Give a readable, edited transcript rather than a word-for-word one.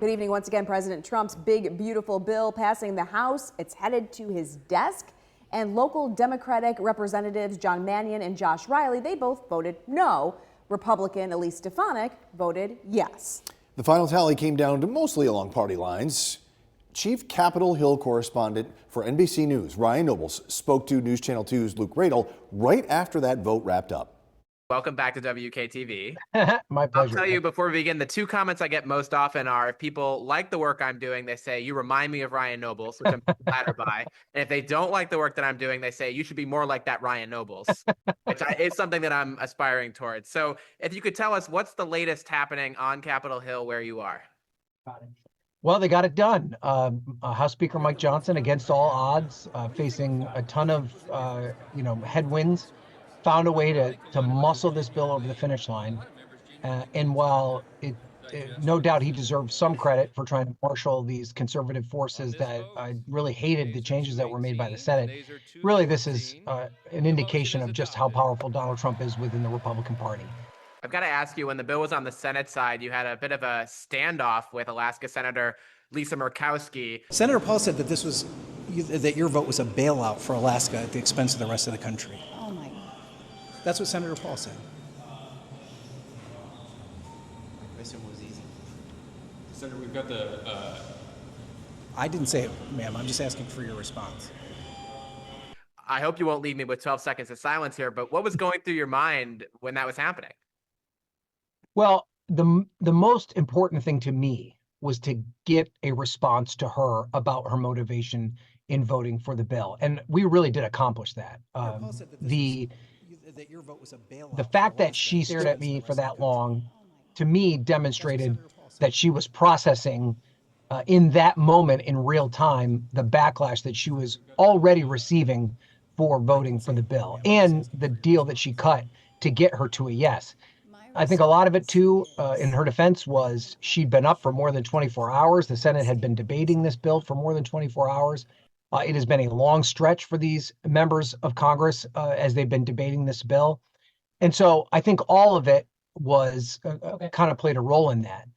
Good evening. Once again, President Trump's big, beautiful bill passing the House. It's headed to his desk. And local Democratic representatives John Mannion and Josh Riley, they both voted no. Republican Elise Stefanik voted yes. The final tally came down to mostly along party lines. Chief Capitol Hill correspondent for NBC News, Ryan Nobles, spoke to News Channel 2's Luke Radel right after that vote wrapped up. Welcome back to WKTV. My pleasure. I'll tell you before we begin, the two comments I get most often are if people like the work I'm doing, they say, you remind me of Ryan Nobles, which I'm flattered by. And if they don't like the work that I'm doing, they say, you should be more like that Ryan Nobles, which is something that I'm aspiring towards. So if you could tell us what's the latest happening on Capitol Hill where you are? Well, they got it done. House Speaker Mike Johnson, against all odds, facing a ton of headwinds, found a way to muscle this bill over the finish line. And while no doubt he deserves some credit for trying to marshal these conservative forces that really hated the changes that were made by the Senate, really this is an indication of just how powerful Donald Trump is within the Republican Party. I've got to ask you, when the bill was on the Senate side, you had a bit of a standoff with Alaska Senator Lisa Murkowski. Senator Paul said that that your vote was a bailout for Alaska at the expense of the rest of the country. Oh my God. That's what Senator Paul said. My question was easy. Senator, we've got the... I didn't say it, ma'am. I'm just asking for your response. I hope you won't leave me with 12 seconds of silence here, but what was going through your mind when that was happening? Well, the most important thing to me was to get a response to her about her motivation in voting for the bill. And we really did accomplish that. The fact that she stared at me for that long, to me, demonstrated that she was processing in that moment in real time the backlash that she was already receiving for voting for the bill and the deal that she cut to get her to a yes. I think a lot of it, too, in her defense, was she'd been up for more than 24 hours. The Senate had been debating this bill for more than 24 hours. It has been a long stretch for these members of Congress as they've been debating this bill. And so I think all of it was kind of played a role in that.